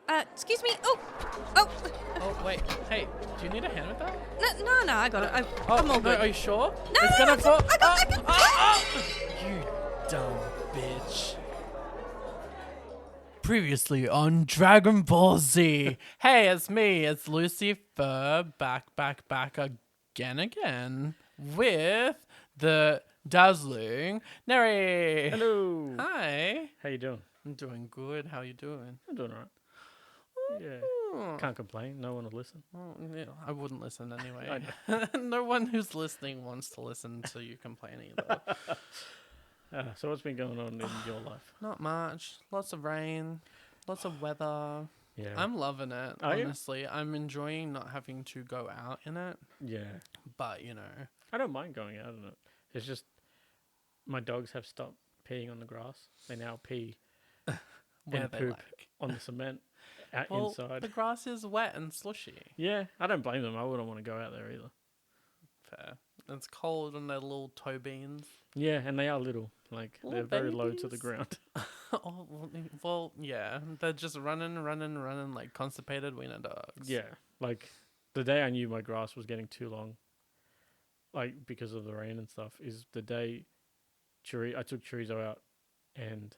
Excuse me. Oh, oh. Oh, wait. Hey, do you need a hand with that? No, I got it. Oh, I'm all no, good. are you sure? No, It's no, gonna fall. I got. You dumb bitch. Previously on Dragon Ball Z. Hey, it's me. It's Lucy-Furr. Back again. With the dazzling Nery. Hello. Hi. How you doing? I'm doing good. How you doing? I'm doing alright. Yeah. Oh. Can't complain. No one will listen. Well, yeah, I wouldn't listen anyway. I No one who's listening wants to listen to you complain either. So what's been going on in your life? Not much. Lots of rain. Lots of weather. Yeah. I'm loving it, Are you? honestly. I'm enjoying not having to go out in it. Yeah. But, you know. I don't mind going out in it. It's just my dogs have stopped peeing on the grass. They now pee Where and they poop like. on the cement out Well, inside. the grass is wet and slushy. Yeah. I don't blame them. I wouldn't want to go out there either. Fair. It's cold and they're little toe beans. Yeah, and they are little. Like Little they're very low to the babies. ground. Oh, well, yeah. They're just running like constipated wiener dogs. Yeah. Like the day I knew my grass was getting too long, like because of the rain and stuff, is the day I took Chorizo out and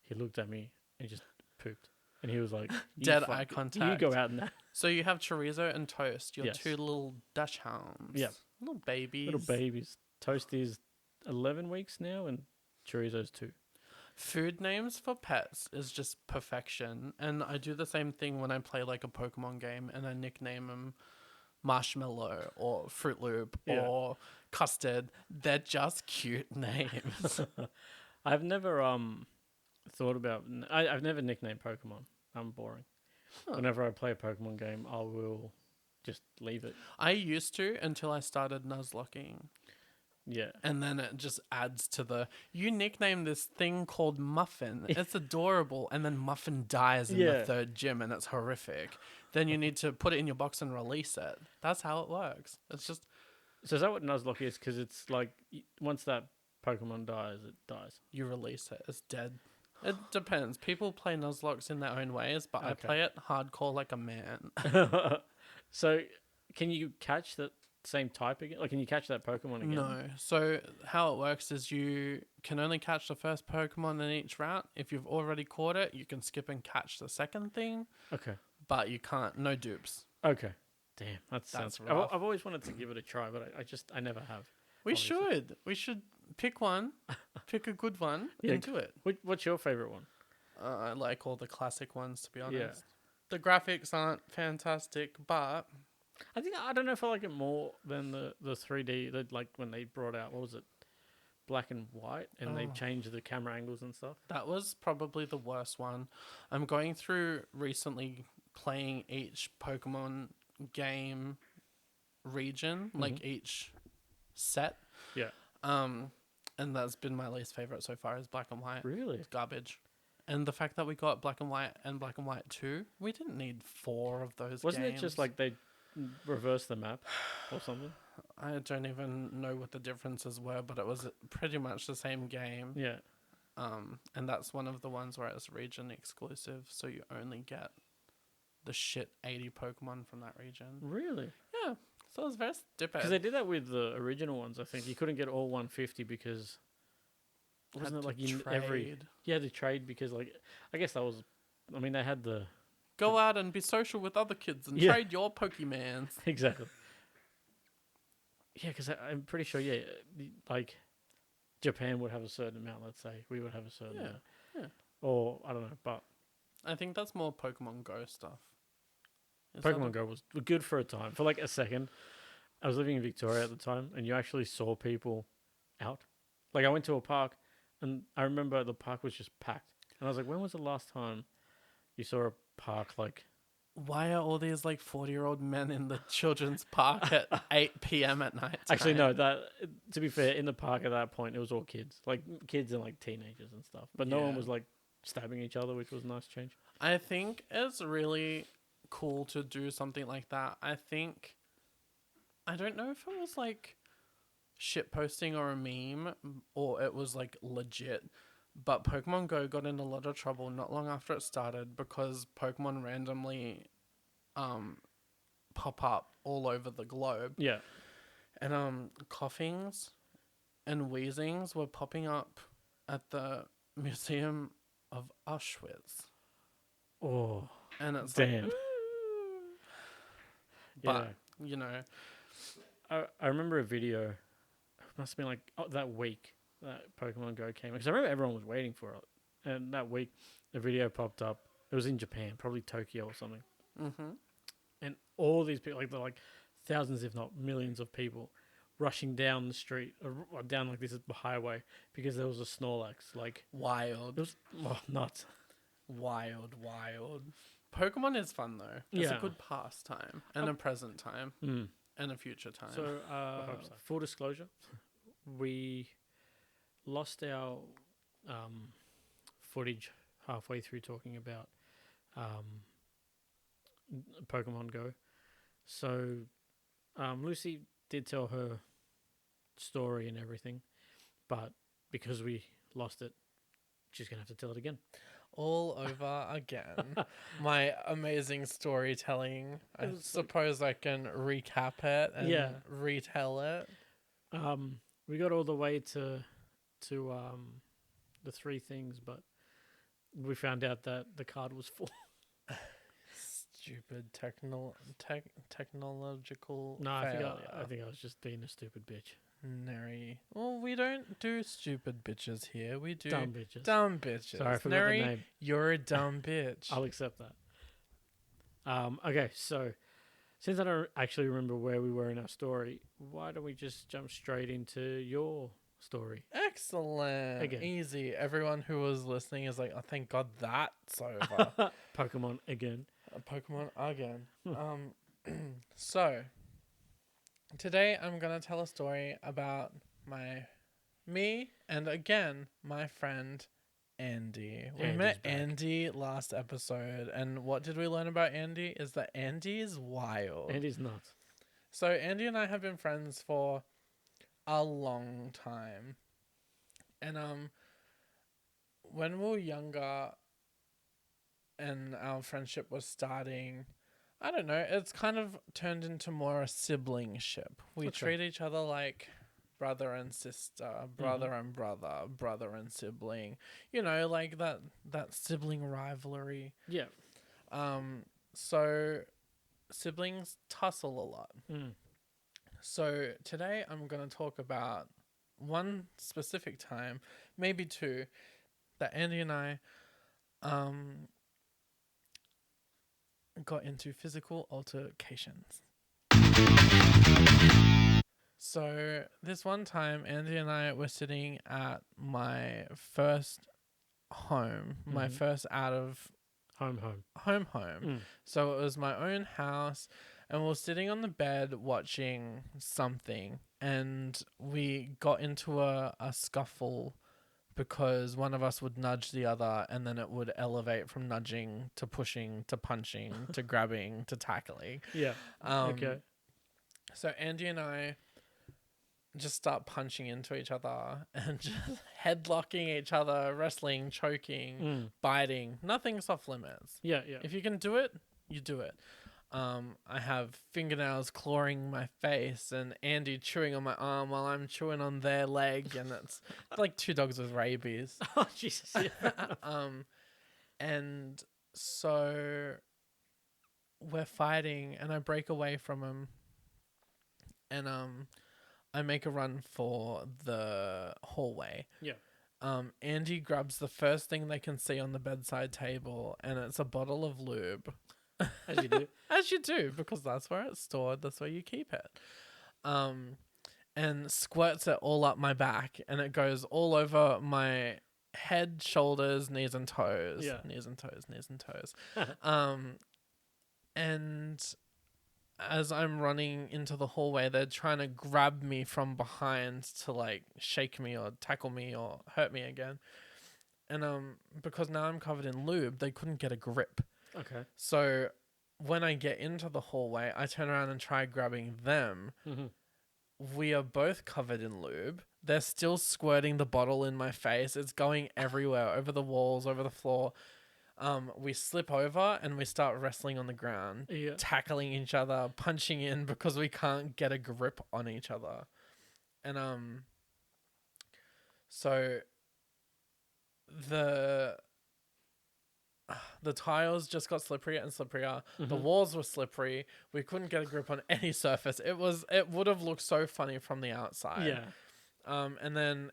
he looked at me and just pooped. And he was like, Dead eye contact. You go out now. So you have chorizo and toast, your Yes. two little Dutch hounds. Yeah. Little babies. Little babies. Toast is 11 weeks now and Chorizo's 2. Food names for pets is just perfection. And I do the same thing when I play like a Pokemon game and I nickname them Marshmallow or Fruit Loop Yeah. or Custard. They're just cute names. I've never thought about... I've never nicknamed Pokemon. I'm boring. Huh. Whenever I play a Pokemon game, I will just leave it. I used to until I started Nuzlocking. Yeah. And then it just adds to the, you nickname this thing called Muffin. It's adorable. And then Muffin dies in the Yeah. third gym and it's horrific. Then you need to put it in your box and release it. That's how it works. It's just, So is that what Nuzlocke is? Because it's like, once that Pokemon dies, it dies. you release it. It's dead. It depends. People play Nuzlocks in their own ways, but I Okay. play it hardcore like a man. So can you catch that same type again? Like, can you catch that Pokemon again? No. So how it works is you can only catch the first Pokemon in each route. If you've already caught it, you can skip and catch the second thing, Okay. but you can't. No dupes. Okay. Damn, that sounds... rough. I've always wanted to give it a try, but I never have. We Obviously. should. We should pick one, pick a good one, Yeah. and do it. What's your favorite one? I like all the classic ones, to be honest. Yeah. The graphics aren't fantastic, but I don't know if I like it more than the 3D, like when they brought out, what was it? Black and white, and they Oh. changed the camera angles and stuff. that was probably the worst one. I'm going through recently playing each Pokemon game region, like each set. Yeah. And that's been my least favorite so far is Black and White. Really? It's garbage. And the fact that we got Black and White 2, we didn't need 4 of those Wasn't games. it just like they reversed the map or something? I don't even know what the differences were, but it was pretty much the same game. Yeah. And that's one of the ones where it's region exclusive, so you only get the shit 80 Pokemon from that region. Really? Yeah, so it was very stupid. Because they did that with the original ones, I think. You couldn't get all 150 because... Wasn't it like Yeah, they trade because, like... I guess that was... I mean, they had the... Go out and be social with other kids and Yeah. trade your Pokemans. Exactly. Yeah, because I'm pretty sure, yeah, like... Japan would have a certain amount, let's say. We would have a certain amount. Yeah. Or, I don't know, but... I think that's more Pokemon Go stuff. Is that Pokemon Go was good for a time. For like a second. I was living in Victoria at the time, and you actually saw people out. Like, I went to a park, and I remember the park was just packed. And I was like, when was the last time you saw a park, like... Why are all these like 40-year-old men in the children's park at 8 p.m. at night? Actually, no, to be fair, in the park at that point, it was all kids. Like, kids and, like, teenagers and stuff. But no one Yeah. was, like, stabbing each other, which was a nice change. I think it's really cool to do something like that. I don't know if it was like shit posting or a meme or it was like legit, But Pokemon Go got in a lot of trouble not long after it started because Pokemon randomly pop up all over the globe. Yeah. And coughings and wheezings were popping up at the Museum of Auschwitz. Oh, And it's damn. like, but, you know. I remember a video. It must have been like that week that Pokemon Go came. Because I remember everyone was waiting for it. And that week, a video popped up. It was in Japan, probably Tokyo or something. Mm-hmm. And all these people, like thousands, if not millions of people, rushing down the street, or down like this highway, because there was a Snorlax. Like, Wild. it was nuts. Wild. Pokemon is fun, though. It's a Yeah. good pastime and a present time and a future time. So, full disclosure, we lost our footage halfway through talking about Pokemon Go. So, Lucy did tell her story and everything, but because we lost it, she's going to have to tell it again. All over again. My amazing storytelling. I suppose I can recap it and retell it. We got all the way to the three things, but we found out that the card was full. Stupid technological No, failure. I think I was just being a stupid bitch. Nery. Well, we don't do stupid bitches here. We do Dumb bitches. dumb bitches. Sorry, I forgot Nery, the name. you're a dumb bitch. I'll accept that. Okay, so since I don't actually remember where we were in our story, why don't we just jump straight into your story? Excellent. Again. Easy. Everyone who was listening is like, oh, thank God that's over. Pokemon again. Pokemon again. So, today I'm going to tell a story about me and again, my friend Andy. We Andy's met back. Andy last episode, and what did we learn about Andy? Is that Andy is wild. Andy's nuts. So Andy and I have been friends for a long time. And when we were younger and our friendship was starting, I don't know, it's kind of turned into more a siblingship. We Okay. treat each other like brother and sister, brother and brother, brother and sibling. You know, like that sibling rivalry. Yeah. So siblings tussle a lot. Mm. So today I'm going to talk about one specific time, maybe two, that Andy and I got into physical altercations. So this one time, Andy and I were sitting at my first home, my first out of Home. home. Mm. So it was my own house, and we were sitting on the bed watching something, and we got into a scuffle because one of us would nudge the other, and then it would elevate from nudging to pushing to punching to grabbing to tackling. Yeah. Okay. So Andy and I just start punching into each other and just headlocking each other, wrestling, choking, biting. Nothing's off limits. Yeah. If you can do it, you do it. I have fingernails clawing my face and Andy chewing on my arm while I'm chewing on their leg, and it's like two dogs with rabies. Oh, Jesus. Yeah. And so we're fighting, and I break away from him, and I make a run for the hallway. Yeah. Andy grabs the first thing they can see on the bedside table, and it's a bottle of lube. As you do. As you do, because that's where it's stored. That's where you keep it. And squirts it all up my back, and it goes all over my head, shoulders, knees and toes. Yeah. Knees and toes. And as I'm running into the hallway, they're trying to grab me from behind to like shake me or tackle me or hurt me again. And because now I'm covered in lube, they couldn't get a grip. Okay. So when I get into the hallway, I turn around and try grabbing them. Mm-hmm. We are both covered in lube. they're still squirting the bottle in my face. It's going everywhere, over the walls, over the floor. We slip over and we start wrestling on the ground, Yeah. tackling each other, punching in because we can't get a grip on each other. And so the tiles just got slipperier and slipperier. The walls were slippery. We couldn't get a grip on any surface. It would have looked so funny from the outside. Yeah. And then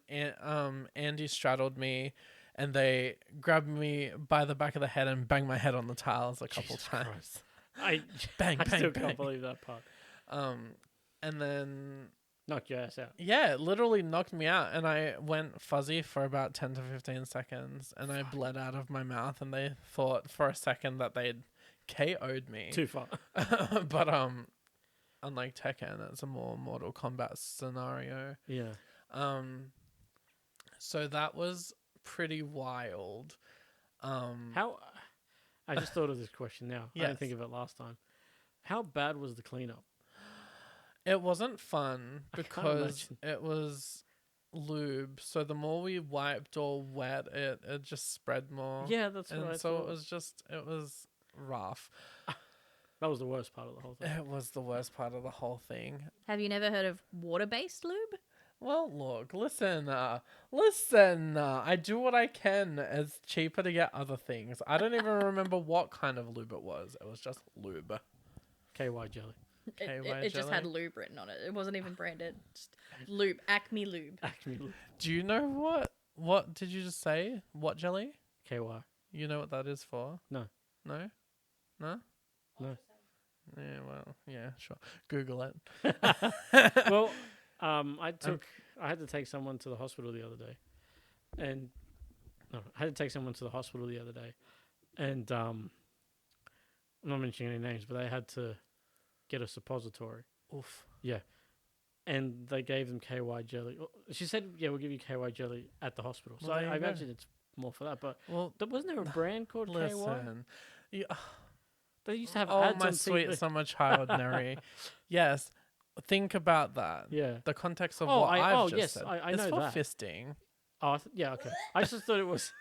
Andy straddled me, and they grabbed me by the back of the head and banged my head on the tiles a couple Jesus times. Christ. I Bang, I bang, still bang. can't believe that part. And then Knock your ass out. yeah, it literally knocked me out, and I went fuzzy for about 10 to 15 seconds, and I bled out of my mouth, and they thought for a second that they'd KO'd me. Too far. But unlike Tekken, it's a more Mortal Kombat scenario. Yeah. So that was pretty wild. How? I just thought of this question now. I Yes. didn't think of it last time. How bad was the cleanup? It wasn't fun I can't because imagine. it was lube. So the more we wiped or wet it, it just spread more. Yeah, that's what I And so thought. it was rough. That was the worst part of the whole thing. It was the worst part of the whole thing. Have you never heard of water-based lube? Well, look, listen. I do what I can. It's cheaper to get other things. I don't even remember what kind of lube it was. It was just lube. KY jelly. It just had lube written on it. It wasn't even branded. Just lube. Acme lube. Actually, Do you know what did you just say? What jelly? KY. You know what that is for? No. No? No? No. Yeah, well, yeah, sure. Google it. Well, I had to take someone to the hospital the other day, and I'm not mentioning any names, but they had to get a suppository. Oof. Yeah, and they gave them KY jelly. She said, "Yeah, we'll give you KY jelly at the hospital." So Well, there I you go. imagine it's more for that. But Well, wasn't there a brand called KY? listen. You, They used to have oh, ads my on sweet TV. summer child, Nery. Yes. Think about that. Yeah. The context of Oh, what I've just yes, said. I it's know for that. fisting. Oh, yeah. Okay. I just thought it was.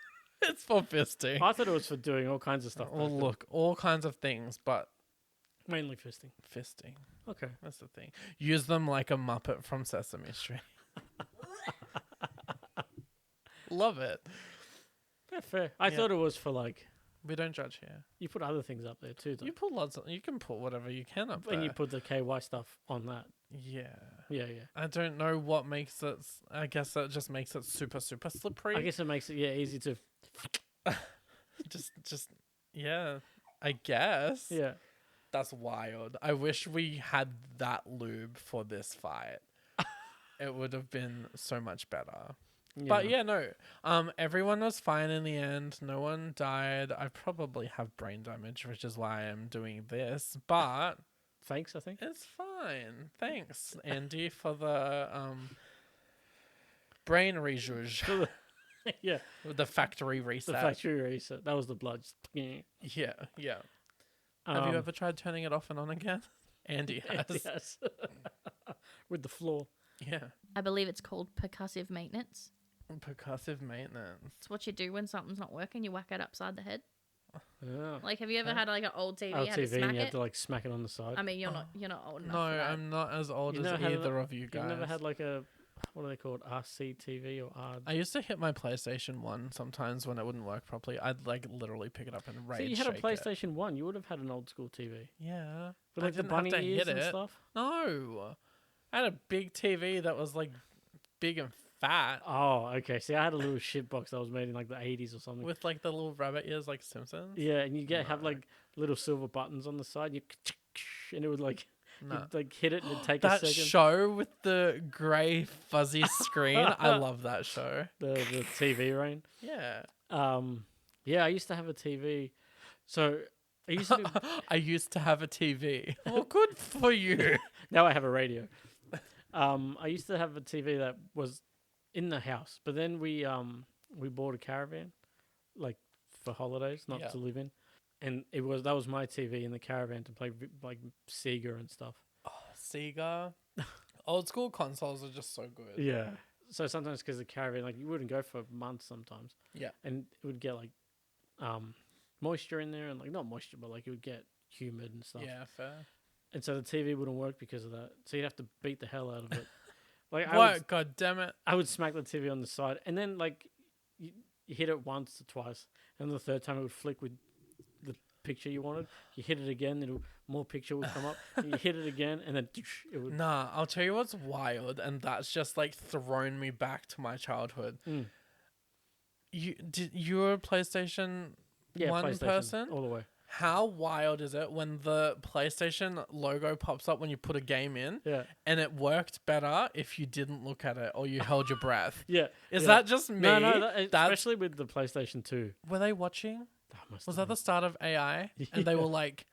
It's for fisting. I thought it was for doing all kinds of stuff. Well, back then. look, all kinds of things, but Mainly fisting. fisting. Okay. That's the thing. Use them like a Muppet from Sesame Street. Love it. Yeah, fair. I Yeah. thought it was for like We don't judge here. you put other things up there too, though. You put you can put whatever you can up And there. you put the KY stuff on that. Yeah. Yeah, yeah. I don't know what makes it. I guess that just makes it super, super slippery. I guess it makes it easy to. just yeah. I guess. Yeah. That's wild. I wish we had that lube for this fight. It would have been so much better. But yeah, no. Everyone was fine in the end. No one died. I probably have brain damage, which is why I'm doing this. But Thanks, I think. it's fine. Thanks, Andy, for the brain rejuge. Yeah. The factory reset. The factory reset. That was the blood. Yeah, yeah. Have you ever tried turning it off and on again? Andy has. Yes. With the floor. Yeah. I believe it's called percussive maintenance. Percussive maintenance. It's what you do when something's not working. You whack it upside the head. Yeah. Like, have you ever had like an old TV? Our You had to TV, smack and you had it. to like smack it on the side. I mean, you're not old enough. No, for that. I'm not as old You've as never had either of you guys. You've never had like a, what are they called? RCTV or R? I used to hit my PlayStation 1 sometimes when it wouldn't work properly. I'd like literally pick it up and rage So you had a shake it. PlayStation 1. You would have had an old school TV. Yeah. With I like the didn't have bunny to ears hit and it. stuff. No. I had a big TV that was like big and fat Oh, okay. See, I had a little shit box that was made in like the 80s or something. with like the little rabbit ears like Simpsons. Yeah, and you have No. like little silver buttons on the side. And it would like No. you'd, like hit it and it'd take a That second. show with the grey fuzzy screen, I love that show. the TV rain. Yeah. Yeah, I used to have a TV. So I used to. I used to have a TV. Well, good for you. Now I have a radio. I used to have a TV that was in the house, but then we bought a caravan, like for holidays, not Yeah. to live in, and that was my TV in the caravan to play like Sega and stuff. Sega. Old school consoles are just so good. Yeah. sometimes because the caravan, like you wouldn't go for months sometimes. Yeah. And it would get like moisture in there, and like not moisture, but like it would get humid and stuff. Yeah, fair. And so the TV wouldn't work because of that. So you'd have to beat the hell out of it. Like What? God damn it. I would smack the TV on the side, and then like you hit it once or twice, and the third time it would flick with the picture you wanted. You hit it again, more picture would come up. And you hit it again, and then it would. Nah, I'll tell you what's wild, and that's just like thrown me back to my childhood. You were a PlayStation 1 PlayStation, person? all the way. How wild is it when the PlayStation logo pops up when you put a game in? Yeah. And it worked better if you didn't look at it or you held your breath. Yeah. Is that just me? No, especially with the PlayStation 2. Were they watching? Was that the start of AI? Yeah. And they were like,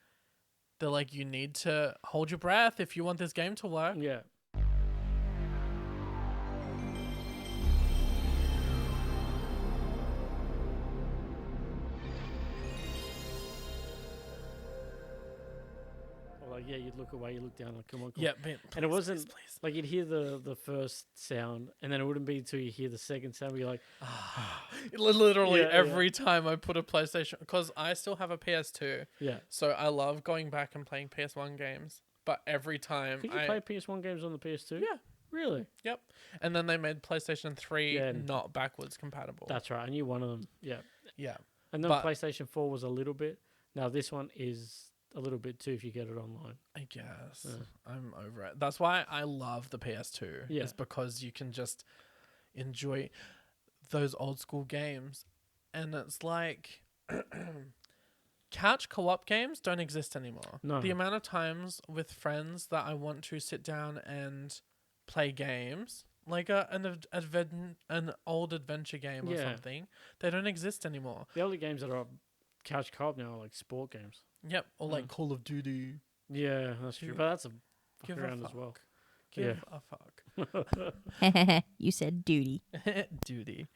you need to hold your breath if you want this game to work. Yeah. Like, yeah, you'd look away, you look down, like, come on. Yeah, but and it wasn't please. like you'd hear the first sound, and then it wouldn't be until you hear the second sound where you're like, literally every time I put a PlayStation, because I still have a PS2. Yeah. So I love going back and playing PS1 games, but every time Could you play PS1 games on the PS2? Yeah. Really? Yep. And then they made PlayStation 3 Yeah. not backwards compatible. That's right. I knew one of them. Yeah. Yeah. And then But- PlayStation 4 was a little bit. Now this one is a little bit too if you get it online. I guess. Yeah. I'm over it. That's why I love the PS2. Yeah. It's because you can just enjoy those old school games. And it's like couch co-op games don't exist anymore. No. The amount of times with friends that I want to sit down and play games, like an old adventure game or Yeah. something, they don't exist anymore. The only games that are couch co-op now are like sport games. Yep. Or like Call of Duty. Yeah, that's true. Give- But that's a Give fuck around a as well. fuck. Give a fuck. You said duty. Duty.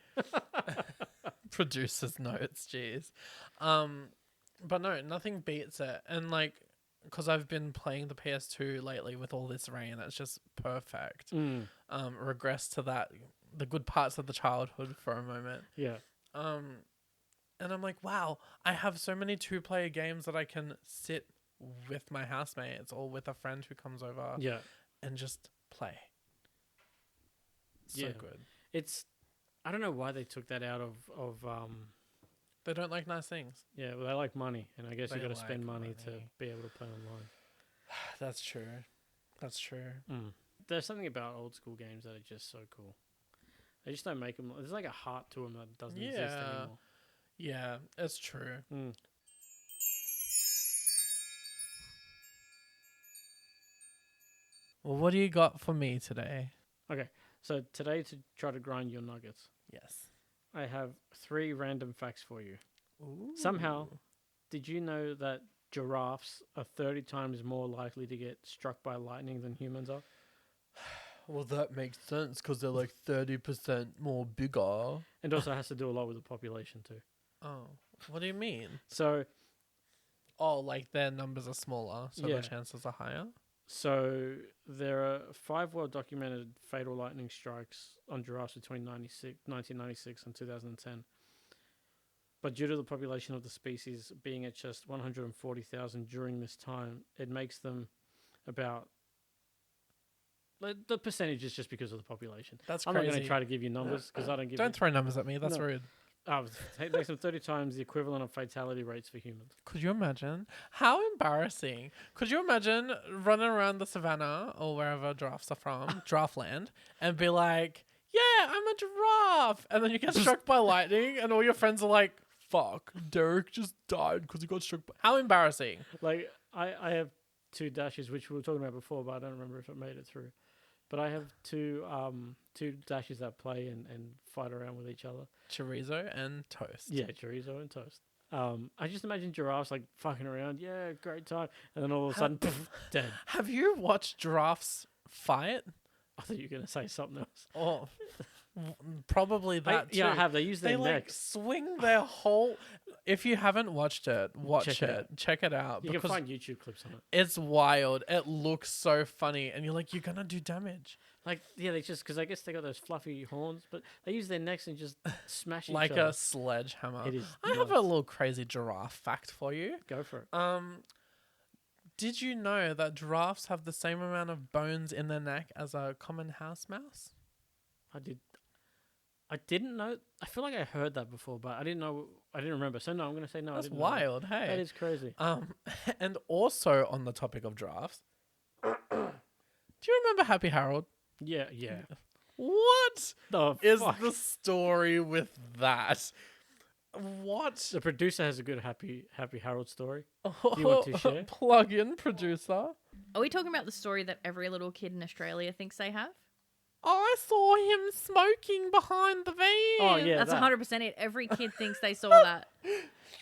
Producer's notes, jeez. But no, nothing beats it. And like, because I've been playing the PS2 lately with all this rain, it's just perfect. Regress to the good parts of the childhood for a moment. Yeah. And I'm like, wow, I have so many 2-player games that I can sit with my housemates or with a friend who comes over Yeah. and just play. So Yeah. good. I don't know why they took that out of They don't like nice things. yeah, well, they like money, and I guess you They got to spend like money to money. be able to play online. That's true. That's true. There's something about old school games that are just so cool. They just don't make them. There's like a heart to them that doesn't exist anymore. Yeah, it's true. Well, what do you got for me today? Okay, so today to try to grind your nuggets, Yes. I have 3 random facts for you. Ooh. Somehow, did you know that giraffes are 30 times more likely to get struck by lightning than humans are? Well, that makes sense because they're like 30% more bigger. And also has to do a lot with the population too. Oh, what do you mean? So, Like their numbers are smaller, so Yeah. the chances are higher? there are 5 well-documented fatal lightning strikes on giraffes between 1996 and 2010. But due to the population of the species being at just 140,000 during this time, it makes them about... The percentage is just because of the population. That's I'm crazy. not going to try to give you numbers because I don't give Don't throw numbers at me. That's No. rude. it makes them 30 times the equivalent of fatality rates for humans. Could you imagine? How embarrassing. Could you imagine running around the savannah or wherever giraffes are from, giraffe land, and be like, yeah, I'm a giraffe. And then you get struck by lightning and all your friends are like, fuck, Derek just died because he got struck by... How embarrassing. Like, I have 2 dashes, which we were talking about before, but I don't remember if it made it through. But I have two dashes that play and fight around with each other. Chorizo and toast. Yeah, chorizo and toast. I just imagine giraffes like fucking around. Yeah, great time. And then all of a sudden, poof, dead. Have you watched giraffes fight? I thought you were going to say something else. Oh, probably that too. Yeah, I have. They use They their like necks. swing their whole... If you haven't watched it, watch Check it. it out. Check it out. You can because find YouTube clips on it. it's wild. It looks so funny. And you're like, you're going to do damage. Like, yeah, they just, because I guess they got those fluffy horns, but they use their necks and just smash each Like other. a sledgehammer. It is I have a nuts. little crazy giraffe fact for you. Go for it. Did you know that giraffes have the same amount of bones in their neck as a common house mouse? I didn't know. I feel like I heard that before, but I didn't know. I didn't remember. So no, I'm gonna say no. That's I didn't know that. wild, hey. That is crazy. And also on the topic of giraffes, do you remember Happy Harold? Yeah. What The is fuck? the story with that? What? The producer has a good Happy Harold story. Do you want to share? Plug in, producer. Are we talking about the story that every little kid in Australia thinks they have? I saw him smoking behind the van. Oh yeah, That's that. 100% it. Every kid thinks they saw that.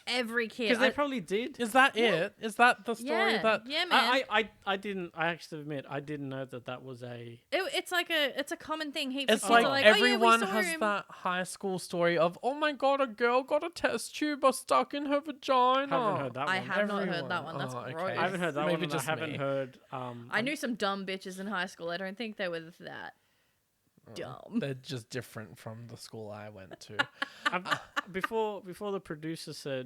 Every kid. Because they probably did. Is that it? Is that the story Yeah, that... yeah, man. I didn't. I actually admit I didn't know that was a. It's a common thing. Heaps It's of kids like, are like, everyone oh, yeah, we saw has him. that high school story of, oh my god, a girl got a test tube stuck in her vagina. Haven't heard that I one. have not heard that one. That's okay. gross. I haven't heard that Maybe one. And just I haven't me. heard. I knew some dumb bitches in high school. I don't think they were that dumb. They're just different from the school I went to. Before the producer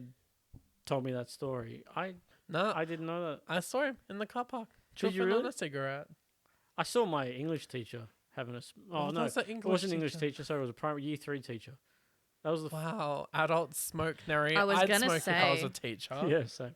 told me that story, I No, didn't know that. I saw him in the car park. Did you chuffing on really? a cigarette. I saw my English teacher having a. Oh Oh, no, that's an it wasn't English English teacher. Sorry, it was a primary year 3 teacher. That was the. Wow, adults smoke, Nery. I was I'd gonna smoke if I was say- a teacher. Yeah, so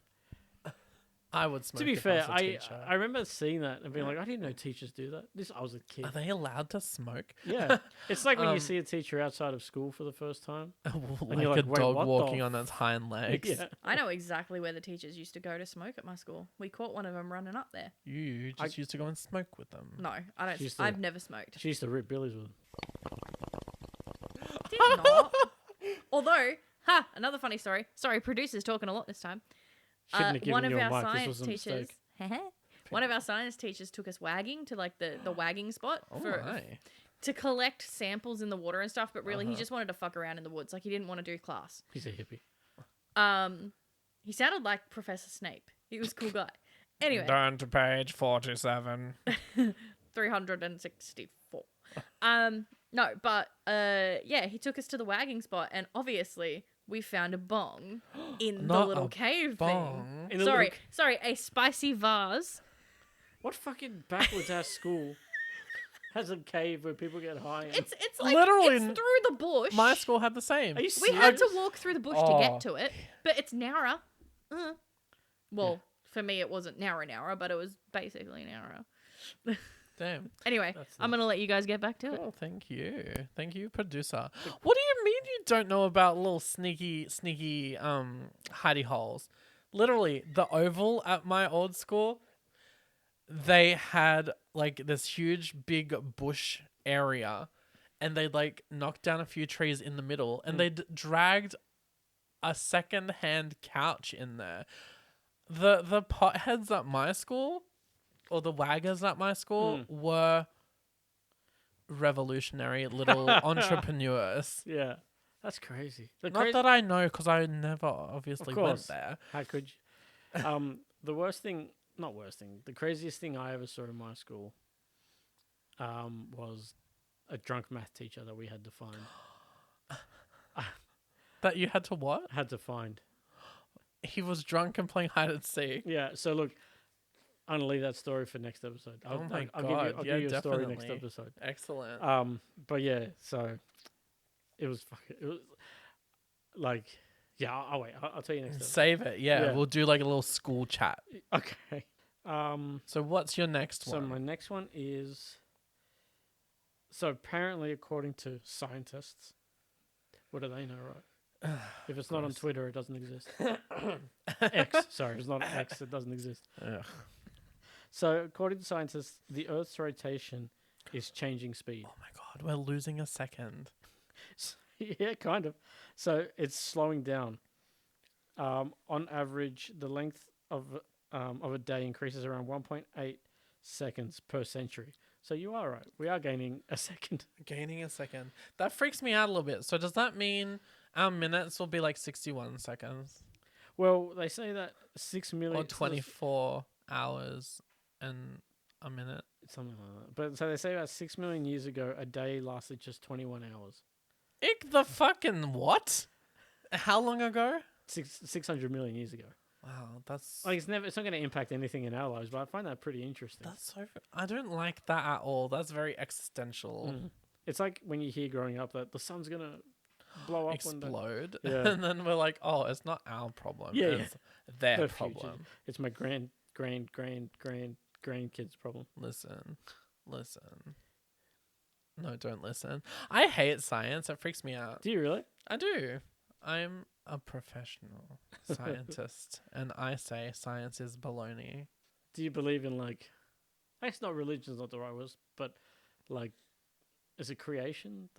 I would smoke to be if fair, I was a teacher. I remember seeing that and being like, I didn't know teachers do that. I was a kid. Are they allowed to smoke? Yeah, it's like when Um, you see a teacher outside of school for the first time. like, you're a like, "Wait, dog what the walking on its hind legs. Yeah, I know exactly where the teachers used to go to smoke at my school. We caught one of them running up there. You just used to go and smoke with them. No, I don't. She used to- I've never smoked. she used to rip billies with them. Did not. Although, another funny story. Sorry, producer's talking a lot this time. Shouldn't have given one of you a our mic. This science was a teachers. mistake. One of our science teachers took us wagging to like the wagging spot Oh for my. to collect samples in the water and stuff. But really, he just wanted to fuck around in the woods. Like he didn't want to do class. He's a hippie. He sounded like Professor Snape. He was a cool guy. Anyway, Down to page 47. 364. No, but yeah, he took us to the wagging spot, and obviously we found a bong in the Not little a cave bong. thing. In the Sorry, a spicy vase. What fucking backwards ass school has a cave where people get high? And... It's like Literally it's through the bush. My school had the same. Are you We serious? had to walk through the bush to Oh. get to it, but it's narrow. Well, for me it wasn't narrow, but it was basically narrow. Damn. Anyway, That's I'm gonna let you guys get back to it. Oh, thank you. Thank you, producer. What do you mean you don't know about little sneaky hidey holes? Literally, the Oval at my old school, they had like this huge big bush area, and they'd like knocked down a few trees in the middle, and they'd dragged a second-hand couch in there. The potheads at my school, or the waggers at my school, were revolutionary little entrepreneurs. Yeah, that's crazy. Not that I know, because I never obviously went course. there. How could you? The craziest thing I ever saw in my school was a drunk math teacher that we had to find. That you had to what? He He was drunk and playing hide and seek. Yeah, so look, I'm going to leave that story for next episode. Oh my I'll God, give yeah, you a story next definitely. episode. Excellent. But yeah, so it was like, yeah, I'll wait. I'll tell you next episode. Save it. Yeah, Yeah. we'll do like a little school chat. Okay. So what's your next So one? my next one is, so apparently according to scientists, what do they know, right? If it's not on Gross. Twitter, it doesn't exist. X, sorry, it's not X, it doesn't exist. Ugh. So according to scientists, the Earth's rotation is changing speed. Oh my God, we're losing a second. Yeah, kind of. So it's slowing down. On average, the length of a day increases around 1.8 seconds per century. So you are right. We are gaining a second. Gaining a second. That freaks me out a little bit. So does that mean our minutes will be like 61 seconds? Well, they say that 6 million... Or 24 hours and a minute? Something like that. But so they say about 6 million years ago, a day lasted just 21 hours. Ick the fucking what? How long ago? 600 million years ago. Wow, that's Like it's not going to impact anything in our lives, but I find that pretty interesting. I don't like that at all. That's very existential. Mm. It's like when you hear growing up that the sun's going to blow up one day. Explode. Yeah. And then we're like, oh, it's not our problem. Yeah, It's their The future. problem. It's my grandkids' problem. Listen. No, don't listen. I hate science. It freaks me out. Do you really? I do. I'm a professional scientist, and I say science is baloney. Do you believe in like, I guess not religion's not the right word, but like, is it creation?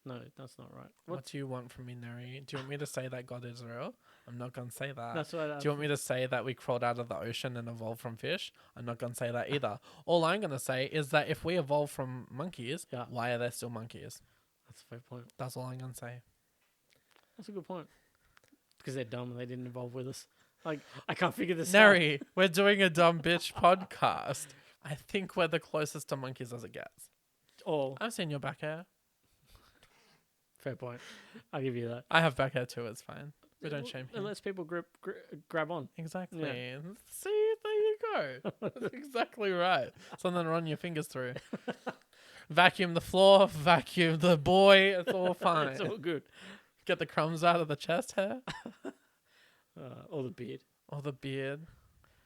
No, that's not right. What do you want from me, Nery? Do you want me to say that God is real? I'm not going to say that. That's what. Do you want me to say that we crawled out of the ocean and evolved from fish? I'm not going to say that either. All I'm going to say is that if we evolved from monkeys, Yeah. why are there still monkeys? That's a fair point. That's all I'm going to say. That's a good point. Because they're dumb and they didn't evolve with us. Like, I can't figure this out. Nery, we're doing a dumb bitch podcast. I think we're the closest to monkeys as it gets. Or I've seen your back hair. fair point. I'll give you that. I have back hair too. It's fine. We don't shame It him. lets people grab on. Exactly. Yeah. See, there you go. That's exactly right. Something to run your fingers through. Vacuum the floor, vacuum the boy. It's all fine. It's all good. Get the crumbs out of the chest hair Or the beard. or the beard.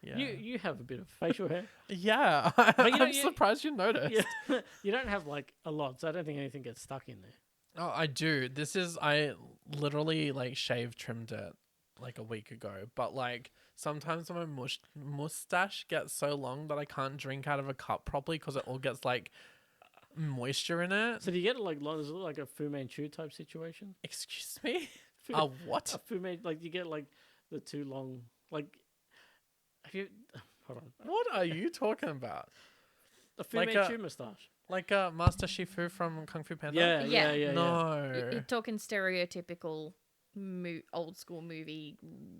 Yeah. You have a bit of facial hair. Yeah. you know, I'm surprised you noticed. Yeah. You don't have like a lot, so I don't think anything gets stuck in there. Oh, I do. I literally like trimmed it like a week ago. But like sometimes my mustache gets so long that I can't drink out of a cup properly because it all gets like moisture in it. So do you get like is it like a Fu Manchu type situation? Excuse me? Fu- What? A Fu Man, like you get like the too long, like have you? Hold on, What are you talking about? a Fu Like Manchu mustache. Like Master Shifu from Kung Fu Panda? Yeah. No. You're talking stereotypical old school movie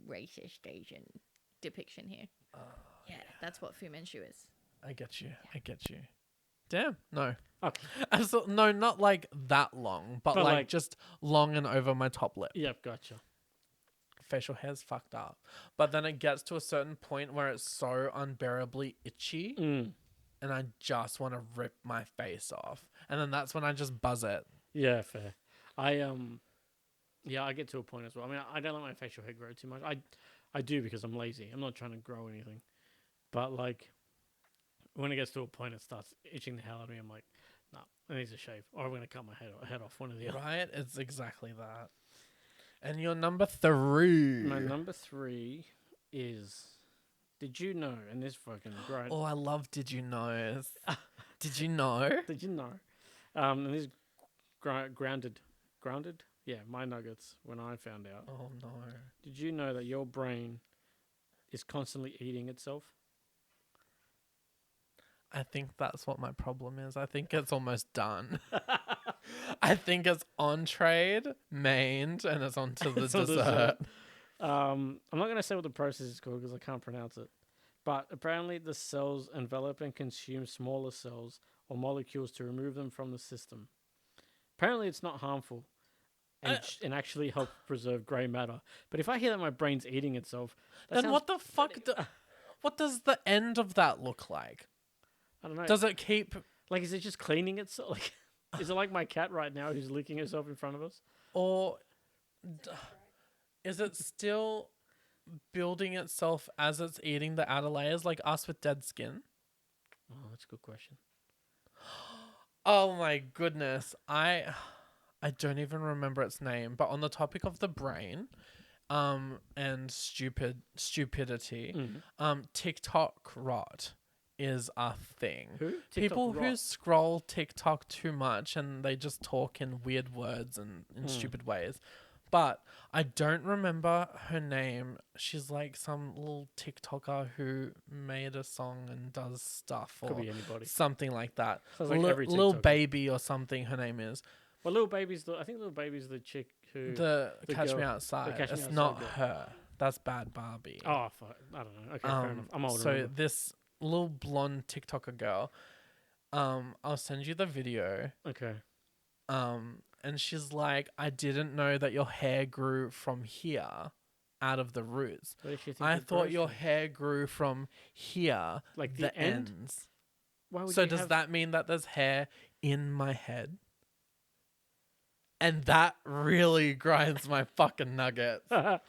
racist Asian depiction here. Yeah, that's what Fu Manchu is. I get you. Damn. No. Okay. Absolutely. No, not like that long, but like just long and over my top lip. Yep, gotcha. Facial hair's fucked up. But then it gets to a certain point where it's so unbearably itchy and I just want to rip my face off. And then that's when I just buzz it. Yeah, fair. I get to a point as well. I mean, I don't let my facial hair grow too much. I do because I'm lazy. I'm not trying to grow anything. But like when it gets to a point it starts itching the hell out of me, I'm like, nah, I need to shave. Or I'm gonna cut my head off, one or the other. Right? It's exactly that. And your number 3. My number 3 is, did you know? And this fucking great. Oh, I love Did You Know? Did you know? Did you know? And this grounded. Yeah, my nuggets when I found out. Oh, no. Did you know that your brain is constantly eating itself? I think that's what my problem is. I think it's almost done. I think it's entree, mained, and it's onto the It's on dessert. I'm not going to say what the process is called because I can't pronounce it. But apparently the cells envelop and consume smaller cells or molecules to remove them from the system. Apparently it's not harmful and actually help preserve grey matter. But if I hear that my brain's eating itself, Then what the fuck? What does the end of that look like? I don't know. Does it keep... Like, is it just cleaning itself? Like, is it like my cat right now who's licking herself in front of us? Or is it still building itself as it's eating the outer layers like us with dead skin? Oh, that's a good question. Oh my goodness. I don't even remember its name, but on the topic of the brain and stupidity, TikTok rot is a thing. Who? People who scroll TikTok too much and they just talk in weird words and in stupid ways. But I don't remember her name. She's like some little TikToker who made a song and does stuff Could or be anybody. something like that. Sounds like every Lil TikToker. Baby or something her name is. Well, I think Little Baby's the chick who... The Catch Me girl- Outside. Catch Me It's Outside not girl. her. That's Bad Barbie. Oh, fuck. I don't know. Okay, fair enough. I'm older. So this little blonde TikToker girl, I'll send you the video. Okay. And she's like, I didn't know that your hair grew from here, out of the roots. Where does she think I it thought grows your from? hair grew from here, Like the end? ends. Why would So you does have... that mean that there's hair in my head? And that really grinds my fucking nuggets. That's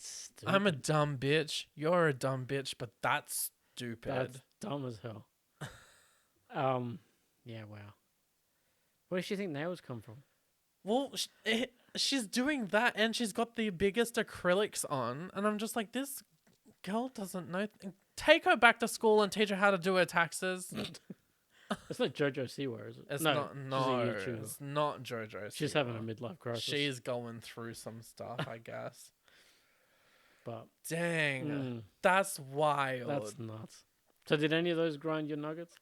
stupid. I'm a dumb bitch. You're a dumb bitch, but that's stupid. That's dumb as hell. Yeah, wow. Where does she think nails come from? Well, she's doing that, and she's got the biggest acrylics on, and I'm just like, this girl doesn't know. Take her back to school and teach her how to do her taxes. It's not JoJo Siwa, is it? It's no, not. she's a No, YouTuber. it's not JoJo. She's having a midlife crisis. She's going through some stuff, I guess. But Dang, that's wild. that's nuts. So did any of those grind your nuggets?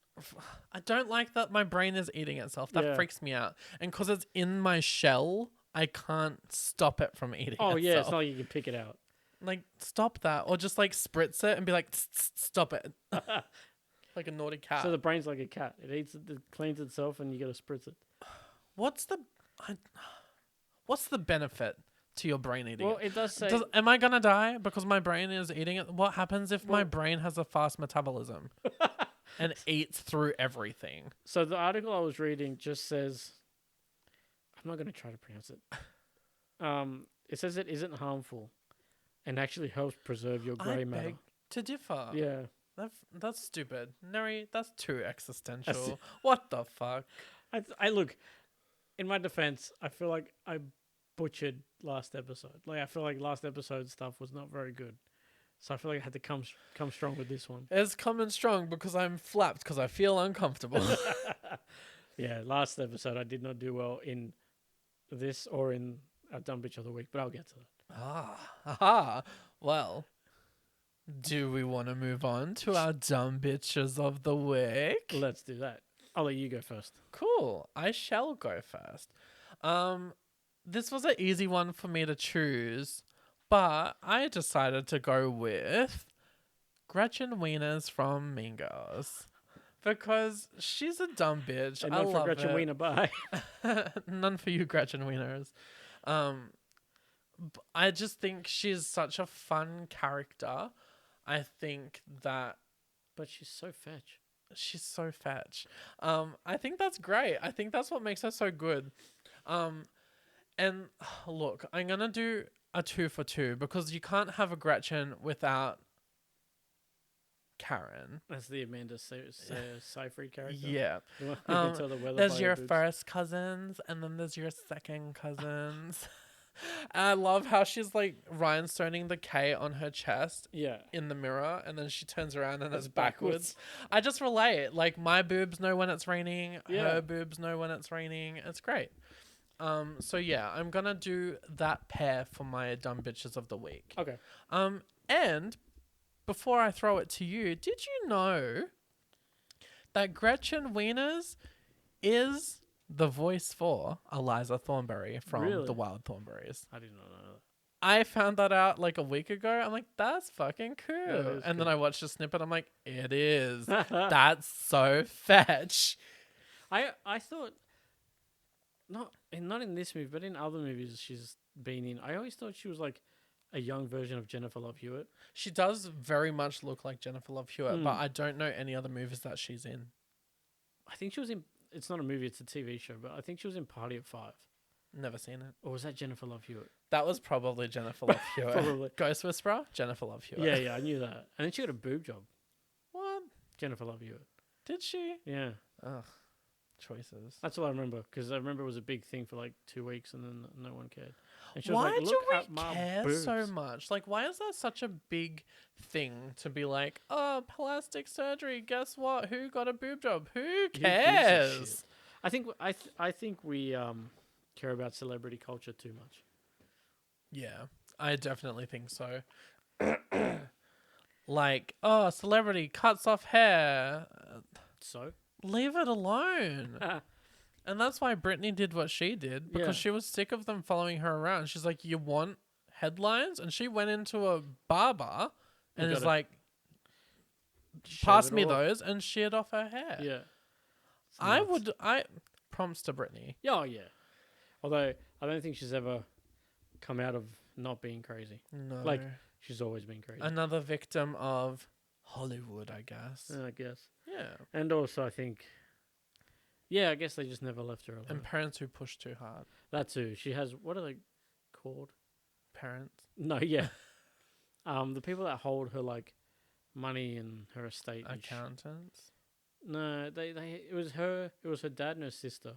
I don't like that my brain is eating itself. That Yeah. freaks me out. And because it's in my shell, I can't stop it from eating Oh itself. yeah, it's not like you can pick it out. Like, stop that. Or just, like, spritz it and be like, "Tss, tss, stop it." Like a naughty cat. So the brain's like a cat. It eats it, cleans itself, and you got to spritz it. What's the benefit to your brain eating Well, it? it does say... Am I going to die because my brain is eating it? What happens if my brain has a fast metabolism and eats through everything? So the article I was reading just says... I'm not going to try to pronounce it. It says it isn't harmful and actually helps preserve your grey I matter. beg to differ. Yeah. That's stupid. Nery, that's too existential. What the fuck? I look, in my defense, I feel like I butchered last episode. Like, I feel like last episode stuff was not very good. So I feel like I had to come strong with this one. It's coming strong because I'm flapped because I feel uncomfortable. Yeah, last episode I did not do well in this or in a Dumb Bitch of the Week, but I'll get to that. Aha. Well, do we want to move on to our dumb bitches of the week? Let's do that. I'll let you go first. Cool. I shall go first. This was an easy one for me to choose, but I decided to go with Gretchen Wieners from Mean Girls. Because she's a dumb bitch. And I not for love Gretchen it. Wiener, bye. None for you, Gretchen Wieners. I just think she's such a fun character. I think that But she's so fetch. she's so fetch. I think that's great. I think that's what makes her so good. And look, I'm gonna do a 2 for 2 because you can't have a Gretchen without Karen. That's the Amanda Seyfried character. Yeah. The one who can tell the weather There's by your her boobs. first cousins, and then there's your second cousins. And I love how she's like rhinestoning the K on her chest Yeah. in the mirror, and then she turns around and It's it's backwards. I just relate. Like, my boobs know when it's raining. Yeah. Her boobs know when it's raining. It's great. So yeah, I'm gonna do that pair for my dumb bitches of the week. Okay. And before I throw it to you, did you know that Gretchen Wieners is the voice for Eliza Thornberry from Really? The Wild Thornberries? I did not know that. I found that out like a week ago. I'm like, that's fucking cool. is And then cool. I watched a snippet. I'm like, it is. That's so fetch. I thought not in this movie, but in other movies she's been in. I always thought she was like a young version of Jennifer Love Hewitt. She does very much look like Jennifer Love Hewitt, but Hmm. I don't know any other movies that she's in. I think she was in. It's not a movie; it's a TV show. But I think she was in Party of Five. Never seen it. Or was that Jennifer Love Hewitt? That was probably Jennifer Love Hewitt. Probably. Ghost Whisperer, Jennifer Love Hewitt. Yeah, yeah, I knew that. And then she got a boob job. What? Jennifer Love Hewitt. Did she? Yeah, Ugh. Choices. that's all I remember. Because I remember it was a big thing for like 2 weeks, and then no one cared. And she Why was like, do "Look we at my care boobs." so much? Like, why is that such a big thing to be like, oh, plastic surgery, guess what? Who got a boob job? Who gives a cares? shit? I think we care about celebrity culture too much. Yeah, I definitely think so. Like, oh, celebrity cuts off hair. So Leave it alone. And that's why Britney did what she did, because Yeah. she was sick of them following her around. She's like, you want headlines? And she went into a barber and You is gotta- like, pass it me off. those and sheared off her hair. Yeah. It's I nuts. would. Prompts to Brittany. Yeah, oh, yeah. Although I don't think she's ever come out of not being crazy. No. Like, she's always been crazy. Another victim of Hollywood, I guess. I guess. Yeah. And also, I think, I guess they just never left her alone. And parents who push too hard. That too. She has, what are they called? Parents. No, yeah. The people that hold her, like, money and her estate. and Accountants. No, it was her dad and her sister.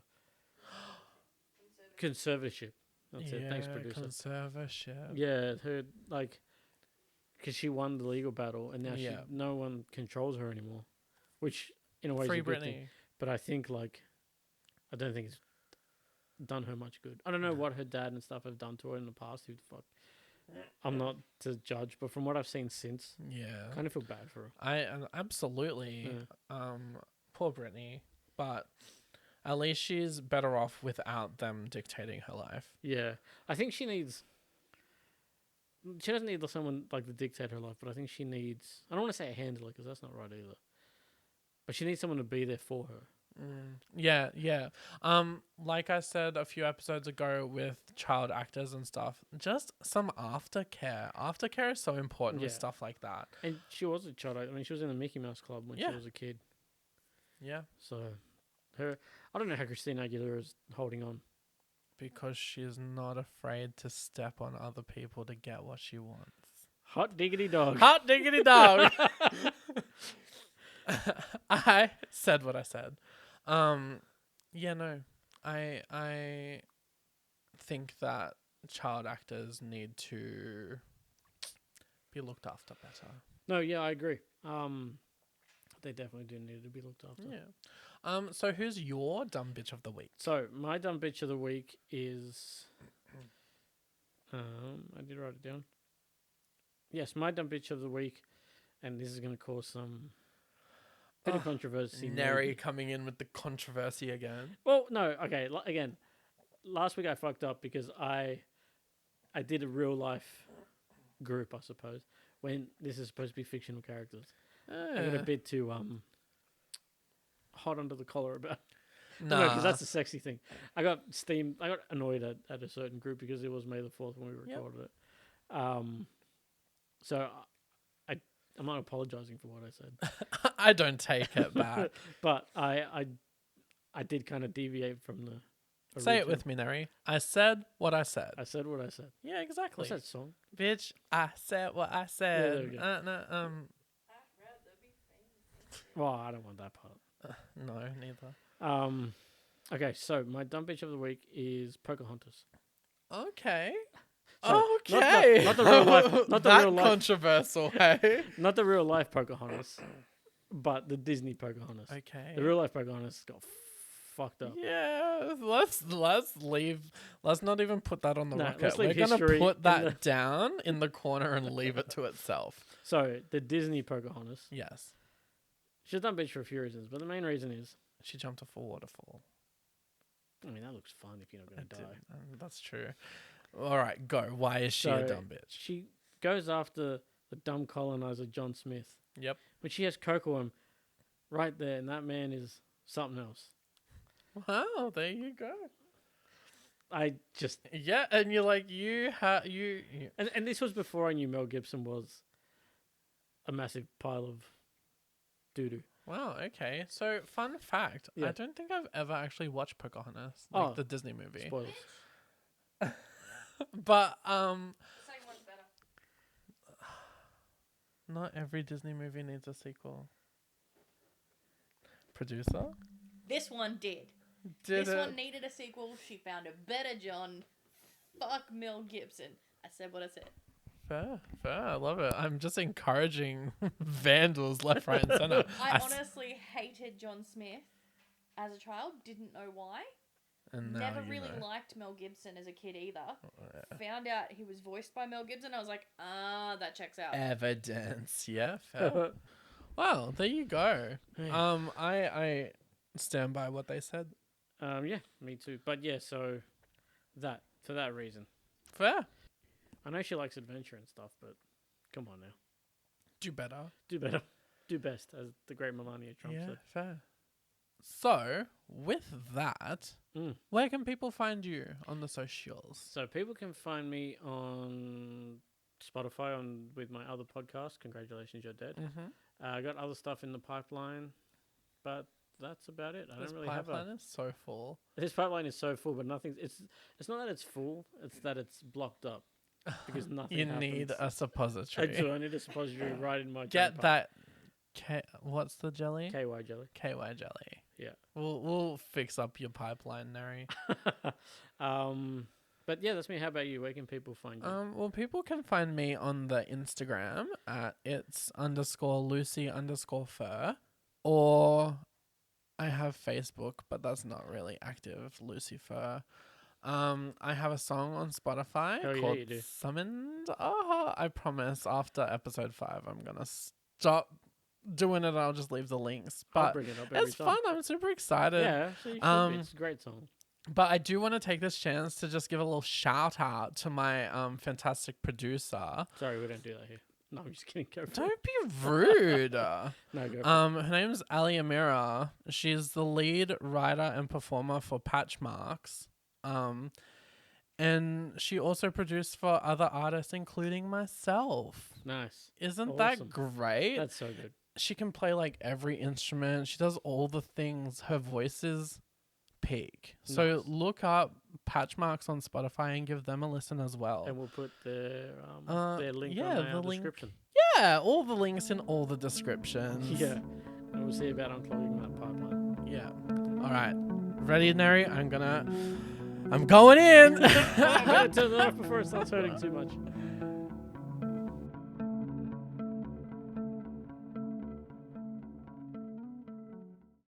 Conservatorship. That's it. Thanks, producer. Conservatorship. Yeah, her, like, because she won the legal battle and now no one controls her anymore. Which, in a way, Free is a good thing. Brittany. But I think, like, I don't think it's done her much good. I don't know what her dad and stuff have done to her in the past. Who the fuck? I'm not to judge, but from what I've seen since, Yeah. I kind of feel bad for her. I absolutely. Poor Brittany, but at least she's better off without them dictating her life. Yeah, I think she needs. She doesn't need someone like to dictate her life, but I think she needs. I don't want to say a handler because that's not right either. But she needs someone to be there for her. Yeah. Like I said a few episodes ago with child actors and stuff, just some aftercare. Aftercare is so important with Yeah. stuff like that. And she was a child. I mean, she was in the Mickey Mouse Club when she was a kid. Yeah, So, I don't know how Christina Aguilera is holding on. because she's not afraid to step on other people to get what she wants. Hot diggity dog. Hot diggity dog. I said what I said. Yeah, no. I think that child actors need to be looked after better. No, yeah, I agree. They definitely do need to be looked after. Yeah. So who's your dumb bitch of the week? So my dumb bitch of the week is. I did write it down. Yes, my dumb bitch of the week, and this is going to cause some bit of controversy. Nery coming in with the controversy again. Well, no, okay. Again, last week I fucked up because I did a real life group, I suppose, when this is supposed to be fictional characters. I got a bit too hot under the collar about. No, because that's a sexy thing. I got annoyed at a certain group because it was May the 4th when we recorded it. So I'm not apologizing for what I said. I don't take it back. But I did kind of deviate from the. Say it with me, Nery. I said what I said. I said what I said. Yeah, exactly. What's that song? Bitch, I said what I said. there we go. Well, I don't want that part. No, neither. Okay, so my dumb bitch of the week is Pocahontas. Okay. So, Okay. Not the real life. Not the that real life. controversial, hey? Not the real life Pocahontas, but the Disney Pocahontas. Okay. The real life Pocahontas got fucked up. Yeah, let's leave. Let's not even put that on the No, rocket. let's We're leave gonna history put in that down in the corner and leave it to itself. So the Disney Pocahontas. Yes, She's done bitch for a few reasons, but the main reason is, she jumped off a waterfall. I mean, that looks fun if you're not going to die. That's true. All right, go. Why is she a dumb bitch? She goes after the dumb colonizer John Smith. Yep. But she has Cocoam right there, and that man is something else. Wow, there you go. I just Yeah, and you're like you. and this was before I knew Mel Gibson was a massive pile of doo-doo. Wow. Okay. So, fun fact: Yeah. I don't think I've ever actually watched Pocahontas, like the Disney movie. Spoilers. But The second one's better. not every Disney movie needs a sequel. Producer? This one did. Did This it? one needed a sequel. She found a better John. Fuck Mel Gibson. I said what I said. Fair. I love it. I'm just encouraging vandals left, right, and center. I honestly hated John Smith as a child. Didn't know why. And now Never you really know. liked Mel Gibson as a kid either. Found out he was voiced by Mel Gibson. I was like, that checks out. Evidence. Yeah. Fair. Wow. There you go. I stand by what they said. Yeah, me too. But yeah, so for that reason. Fair. I know she likes adventure and stuff, but come on now. Do better. Do better. do best, as the great Melania Trump Yeah, said. fair. So, with that, where can people find you on the socials? So people can find me on Spotify with my other podcast, Congratulations, You're Dead. I got other stuff in the pipeline, but that's about it. I This don't really have pipeline is so full. This pipeline is so full, but nothing's. It's not that it's full; it's that it's blocked up because nothing. You happens. need a I suppository. do. I need a suppository right in my. Get that. What's the jelly? KY jelly. KY jelly. Yeah. We'll fix up your pipeline, Nery. But yeah, that's me. How about you? Where can people find you? Well, people can find me on the Instagram at its_Lucy_Furr, or I have Facebook, but that's not really active. Lucy-Furr. I have a song on Spotify called you do. Summoned. I promise after episode 5, I'm gonna stop doing it. I'll just leave the links. I'll But bring it up every it's time. fun. I'm super excited. Yeah, so you should be. It's a great song. But I do want to take this chance to just give a little shout out to my fantastic producer. Sorry, we don't do that here. No, I'm just kidding. Go for it. Don't be rude. No, go for it. Her name's Alumi Emera. She's the lead writer and performer for Patchworks. And she also produced for other artists, including myself. Nice. Isn't that Awesome. great? That's so good. She can play like every instrument. She does all the things. Her voice is peak. So Nice. look up Patchworks on Spotify and give them a listen as well. And we'll put their link yeah, on the our link. description. Yeah, all the links in all the descriptions. Yeah. And we'll see about unclogging that pipeline. Yeah. All right. Ready, Nery? I'm going in. I better turn it off before it starts hurting too much.